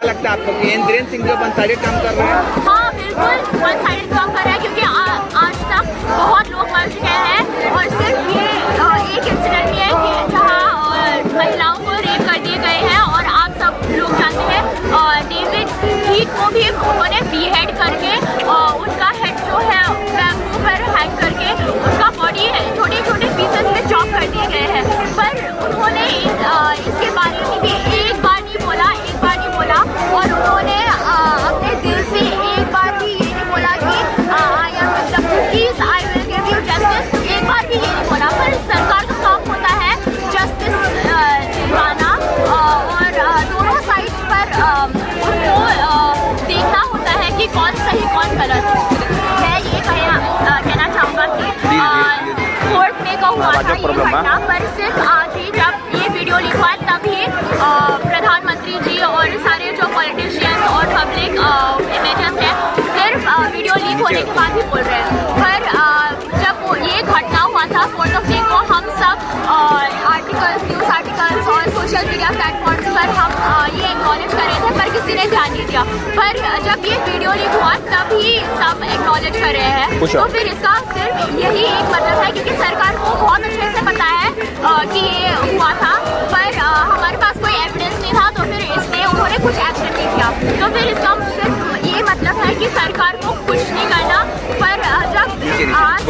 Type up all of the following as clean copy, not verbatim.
लगता है आपको कि बीरेन सिंह जो वन साइडेड काम कर रहे हैं? हाँ बिल्कुल वन साइडेड काम कर रहे हैं, क्योंकि आज तक बहुत लोग मर चुके हैं और सिर्फ ये एक इंसिडेंट ही है कि जहाँ महिलाओं को रेप कर दिए गए हैं। और आप सब लोग जानते हैं डेविड हीथ को भी उन्होंने बीहेड करके उनका हेड जो है बैम्बू पर हैंग करके उसका बॉडी छोटे छोटे पीसेस में चॉप कर दिए गए हैं। पर उन्होंने इसके बारे में भी एक बार नहीं बोला और उन्होंने अपने दिल से एक बार भी ये नहीं बोला कि I am please I will give you justice, एक बार भी ये नहीं बोला। पर सरकार का काम होता है जस्टिस दिलवाना और दोनों साइड पर उनको देखना होता है कि कौन सही कौन गलत। मैं ये कहना चाहूँगा कि कोर्ट में का हुआ था ये घटना, पर सिर्फ आज ही जब ये वीडियो लीक हुआ तभी प्रधानमंत्री जी और सारे जो पॉलिटिशियंस और पब्लिक इमेजेस हैं सिर्फ वीडियो लीक होने के बाद ही बोल रहे हैं। पर जब वो ये घटना हुआ था 4th of May को, हम सब न्यूज़ आर्टिकल्स और सोशल मीडिया प्लेटफॉर्म्स पर हम ये एक्नॉलेज कर रहे थे, पर किसी ने ध्यान नहीं दिया। पर जब ये वीडियो लीक हुआ तभी सब एक्नॉलेज कर रहे हैं। तो फिर इसका सिर्फ यही एक मतलब है, क्योंकि सरकार को बहुत अच्छे से पता है कि ये हुआ था, पर हमारे पास कोई एविडेंस नहीं था, तो फिर इसलिए उन्होंने कुछ एक्शन नहीं किया। तो फिर इसका सिर्फ ये मतलब है कि सरकार को कुछ नहीं करना, पर जब आज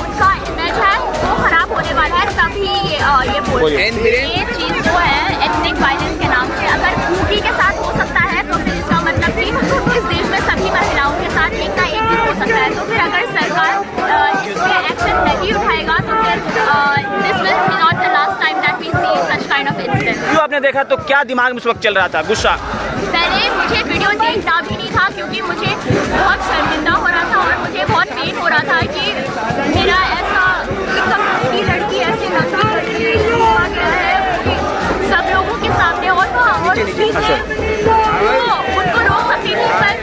उनका इमेज है वो खराब होने वाला है तभी ये बोल रहे हैं। ये चीज़ जो है एथनिक वायलेंस के नाम से अगर खूबी के साथ हो सकता है तो फिर इसका मतलब कि इस देश में सभी महिलाओं के साथ एक ना एक दिन हो सकता है। तो फिर अगर सरकार इस पे एक्शन नहीं उठाएगा तो फिर this will be not the last time that we see such kind of incident. जो आपने देखा तो क्या दिमाग में उस वक्त चल रहा था? गुस्सा? पहले मुझे वीडियो देखना भी नहीं था, क्योंकि मुझे बहुत शर्मिंदा हो रहा था और मुझे बहुत पेन हो रहा था कि मेरा ऐसा एक लड़की ऐसी नंगी करके हुआ गया है सब लोगों के सामने। और वो उनको रोक सकती थी, पर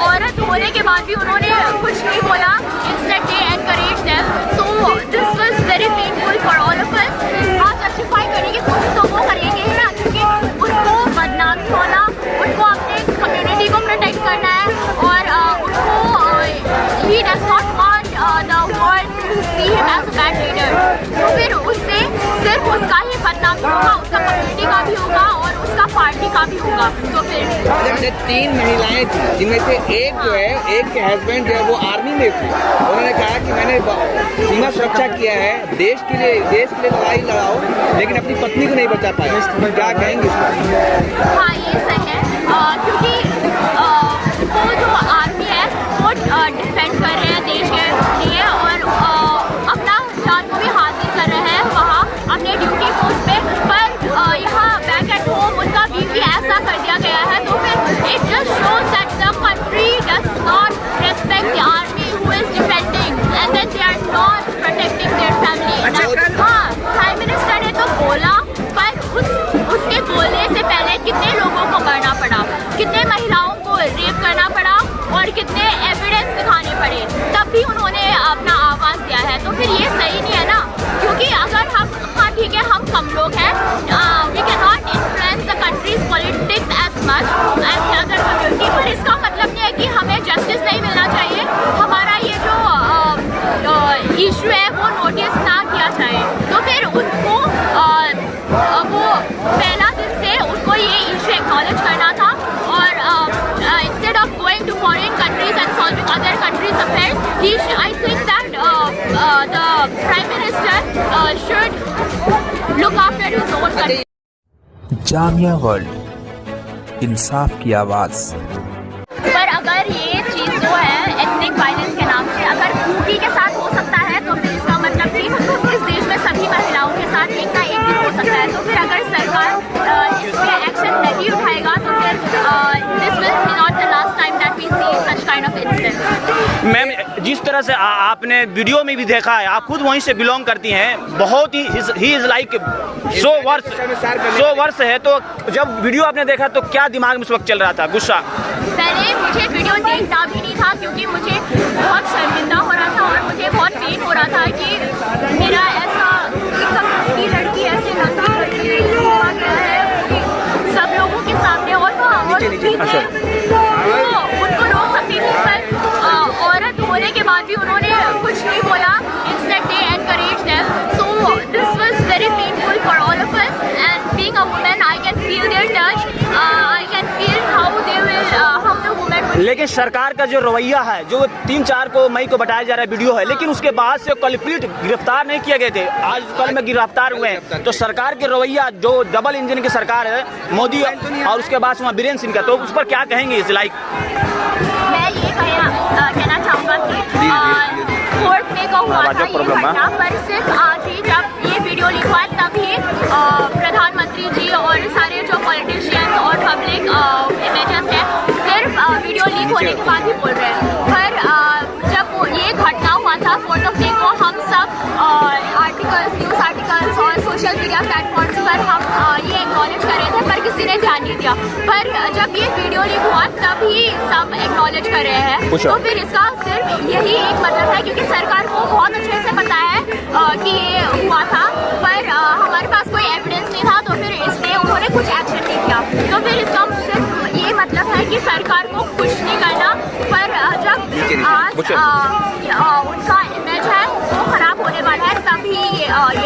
औरत होने के बाद भी उन्होंने कुछ नहीं बोला। Instead they encourage them, so this was very painful for all of us. हाँ, जस्टिफाई करने की कोशिश तो वो करेंगे ही ना, क्योंकि उनको बदनामी होना, उनको अपने कम्युनिटी को प्रोटेक्ट करना है और उनको ही does not want the world to see him as a bad leader. तो फिर उससे सिर्फ उसका ही बदनामी होगा, उसका कम्युनिटी का भी होगा और उसका पार्टी का भी होगा। तो फिर 3 महिलाएं थी, जिनमें से एक जो है, एक के हस्बैंड जो है वो आर्मी में थे। उन्होंने कहा कि मैंने सीमा सुरक्षा किया है, देश के लिए लड़ाई लड़ाओ, लेकिन अपनी पत्नी को नहीं बचा पाए। क्या कहेंगे इस पर? हाँ, ये सही है, क्योंकि वो जो आर्मी है वो डिफेंड कर रहे हैं देश के लिए और अपना जान को भी हासिल कर रहे हैं वहाँ अपने ड्यूटी पोस्ट पे। पर यहाँ बैक एट होम उनका बीवी ऐसा कर दिया गया है, तो फिर it just shows that the country does not respect the army who is defending and that they are not protecting their family. हाँ, प्राइम मिनिस्टर ने तो बोला, पर उसके बोलने से पहले कितने लोगों को मरना पड़ा, कितने महिलाओं को रेप करना पड़ा और कितने एविडेंस दिखाने पड़े, तब भी उन्होंने अपना आवाज़ दिया है। तो फिर ये सही नहीं है ना, क्योंकि अगर हम, हाँ ठीक है, हम कम लोग हैं, we can not influence the country's politics as much as the other community, पर इसका मतलब नहीं है कि हमें जस्टिस नहीं मिलना चाहिए, हमारा ये जो इशू है वो नोटिस ना किया जाए। तो फिर उनको वो पहला दिन से उनको ये इशू एक्नॉलेज करना था और instead of going to foreign countries and solving other countries affairs, I think that the prime minister should look after his own country. Jamia world, इंसाफ की आवाज़। पर अगर ये चीज़ जो है एथनिक वायलेंस के नाम से अगर खूबी के साथ हो सकता है, तो फिर इसका मतलब कि इस देश में सभी महिलाओं के साथ एक ना एक दिन हो सकता है। तो फिर अगर सरकार इस पे एक्शन नहीं उठाएगा तो फिर this will be not the last time that we see such kind of incident. Ma'am, जिस तरह से आपने वीडियो में भी देखा है, आप खुद वहीं से बिलोंग करती हैं, बहुत ही इज लाइक 100 वर्ष है, तो जब वीडियो आपने देखा तो क्या दिमाग में उस वक्त चल रहा था? गुस्सा? पहले मुझे वीडियो देखना भी नहीं था, क्योंकि मुझे बहुत शर्मिंदा हो रहा था और मुझे बहुत पेन हो रहा था कि मेरा ऐसा एक लड़की ऐसी नंगी करके हुआ गया है सब लोगों के सामने। और अच्छा। वो उनको रोक सकती थी, पर औरत होने के बाद भी उन्होंने कुछ नहीं बोला। Instead they encouraged them. So this was very painful for all of us, and being a woman I can feel their touch. I can feel how they will how the woman will. लेकिन सरकार का जो रवैया है, जो 3-4 को मई को बताया जा रहा है वीडियो है, लेकिन उसके बाद से कल्प्रिट गिरफ्तार नहीं किए गए थे, आज कल में गिरफ्तार हुए हैं। तो सरकार के रवैया जो डबल इंजन की सरकार है मोदी और उसके बाद वहाँ बीरेन्द्र सिंह का, तो उस पर क्या कहेंगे? इस लाइक मैं ये कहना चाहूँगा कि कोर्ट में का हुआ था ये घटना, पर सिर्फ आज ही जब ये वीडियो लीक हुआ तभी प्रधानमंत्री जी और सारे जो पॉलिटिशियंस और पब्लिक इमेजेस हैं सिर्फ वीडियो लीक होने के बाद ही बोल रहे हैं। पर जब ये घटना हुआ था 4th of May को, हम सब आर्टिकल्स, न्यूज़ आर्टिकल्स और सोशल मीडिया प्लेटफॉर्म्स पर हम ये एक्नॉलेज कर रहे थे, पर किसी ने ध्यान नहीं दिया। पर जब ये वीडियो लीक हुआ तभी सब एक्नॉलेज कर रहे हैं। तो फिर इसका सिर्फ यही एक मतलब है, क्योंकि सरकार को बहुत अच्छे से पता है कि ये हुआ था, पर हमारे पास कोई एविडेंस नहीं था, तो फिर इसलिए उन्होंने कुछ एक्शन नहीं किया। तो फिर इसका सिर्फ ये मतलब है कि सरकार को कुछ नहीं करना, पर जब आज उनका इमेज है वो खराब होने वाला है तभी ये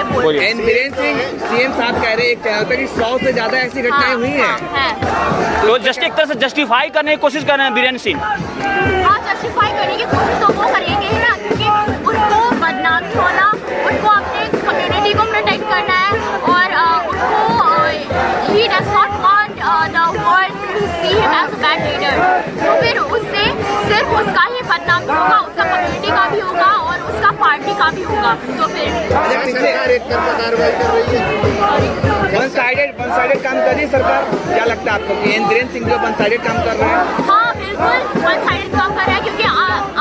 बोल रहे हैं। बीरेन्द्र सिंह सीएम साहब कह रहे हैं एक चैनल पे कि 100 से ज्यादा ऐसी घटनाएं हुई हैं। तो एक तरह से जस्टिफाई करने की कोशिश कर रहे हैं बीरेन्द्र सिंह। हाँ, जस्टिफाई करने की कोशिश तो वो करेंगे ही ना, क्योंकि उनको बदनामी होना, उनको अपने कम्युनिटी को प्रोटेक्ट करना है, और उनको he does not want the world to see him as a bad leader. तो फिर उससे सिर्फ उसका ही बदनामी होगा, उसका कम्युनिटी का भी होगा और उसका पार्टी का भी होगा। तो फिर वन साइडेड काम कर रही है सरकार, क्या लगता है आपको कि बीरेन्द्र सिंह जो वन साइडेड काम कर रहे हैं? हाँ, बिल्कुल वन साइडेड काम कर रहा है, क्योंकि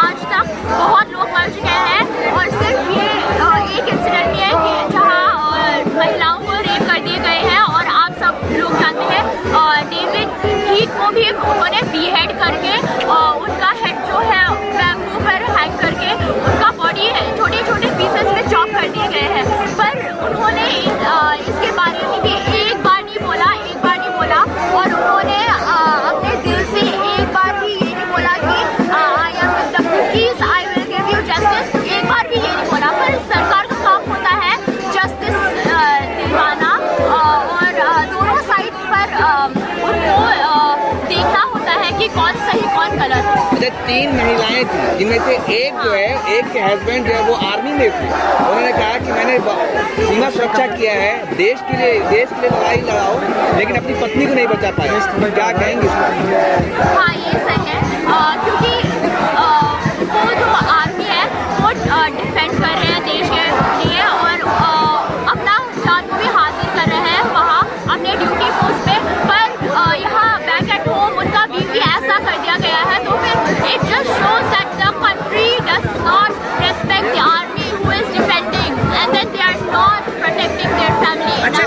आज तक बहुत लोग मर चुके हैं, और सिर्फ ये एक इंसिडेंट नहीं है कि जहाँ महिलाओं को रेप कर दिए गए हैं, और आप सब लोग जानते हैं डेविड हीथ को भी उन्होंने बीहेड करके उनका हेड जो है बैम्बू पर हैंग करके उनका बॉडी छोटे छोटे पीसेस में चॉप कर दिए गए हैं। पर उन्होंने इसके बारे में भी एक बार नहीं बोला, और उन्होंने अपने दिल से एक बार भी ये नहीं बोला कि I am with the cookies, I will give you justice, एक बार भी ये नहीं बोला। पर सरकार का काम होता है जस्टिस दिलवाना, और दोनों साइड पर उनको देखना होता है कि कौन सही कौन गलत। 3 महिलाएं थी, जिनमें से एक जो है, एक के हस्बैंड जो है वो आर्मी में थे। उन्होंने कहा कि मैंने सीमा सुरक्षा किया है, देश के लिए लड़ाई लड़ाओ, लेकिन अपनी पत्नी को नहीं बचा पाए। क्या कहेंगे? हाँ, ये सही है, क्योंकि वो जो आर्मी है वो डिफेंड कर रहे हैं देश के लिए, और अपना जान को भी हासिल कर रहे हैं वहाँ अपने ड्यूटी पोस्ट पे। पर यहाँ बैक एट होम उनका बीवी ऐसा कर दिया गया है, तो फिर it just shows that the country does not respect the army who is defending, and then they are not protecting their family. अच्छा,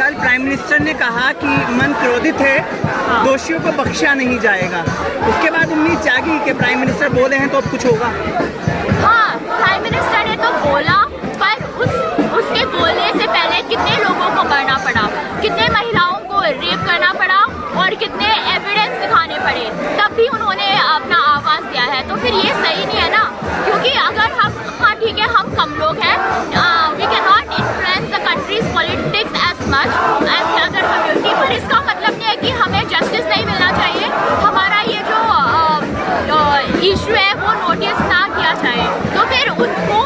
कल प्राइम मिनिस्टर ने कहा कि मन क्रोधित है, दोषियों को बख्शा नहीं जाएगा। उसके बाद उम्मीद जागी कि प्राइम मिनिस्टर बोले हैं तो अब कुछ होगा। हाँ, प्राइम मिनिस्टर ने तो बोला, पर उसके बोलने से पहले कितने लोगों को मरना पड़ा, कितने महिलाओं को रेप करना पड़ा, और कितने एविडेंस दिखाने पड़े, तब भी उन्होंने अपना आवाज़ दिया है। तो फिर ये सही नहीं है ना, क्योंकि अगर हम, हाँ ठीक है, हम कम लोग हैं, we can not influence the country's politics as much as the other community, पर इसका मतलब नहीं है कि हमें जस्टिस नहीं मिलना चाहिए, हमारा ये जो इशू है वो नोटिस ना किया जाए। तो फिर उनको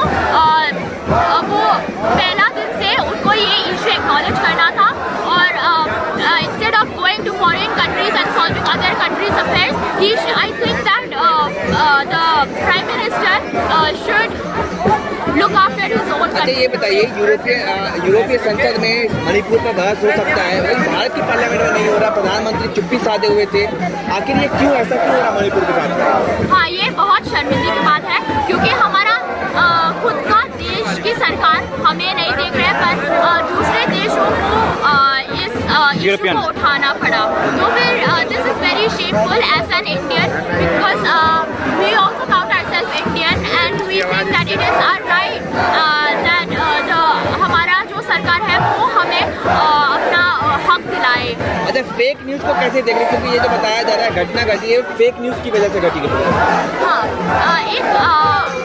वो पहला दिन से उनको ये इशू एक्नॉलेज करना था, और instead of going to foreign countries and solving other countries' affairs, I think that the Prime Minister should look after his own country. अच्छा, ये बताइए, यूरोपीय संसद में मणिपुर पर बहस हो सकता है, वही भारत की पार्लियामेंट में नहीं हो रहा, प्रधानमंत्री चुप्पी साधे हुए थे, आखिर ये क्यों, ऐसा क्यों हो रहा मणिपुर के साथ? हाँ, ये बहुत शर्मिंदगी की बात है, क्योंकि हमारा खुद का देश की सरकार हमें नहीं देख रहे, पर दूसरे देशों को इस इशू को उठाना पड़ा। तो फिर this is very shameful as an Indian, because we also count ourselves Indian, and we think that it is our right that हमारा जो सरकार है वो हमें अपना हक दिलाए। अच्छा, अपने फेक न्यूज़ को कैसे देख रहे हैं? क्योंकि ये जो बताया जा रहा है घटना घटी है फेक न्यूज़ की वजह से घटी है। हाँ, एक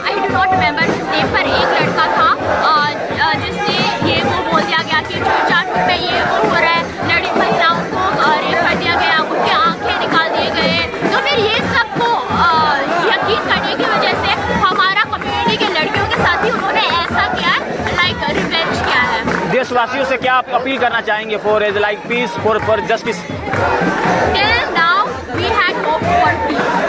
I do not remember name, पर एक लड़का था जिसने ये वो बोल दिया गया कि चूट में ये वो हो रहा है, महिलाओं को रेप कर दिया गया, उनके आंखें निकाल दिए गए। तो फिर ये सबको यकीन करने की वजह से हमारा कम्युनिटी के लड़कियों के साथ ही उन्होंने ऐसा किया है, लाइक रिवेंज किया है। देशवासियों से क्या आप अपील करना चाहेंगे for as like peace for justice? Till now we had hope for peace.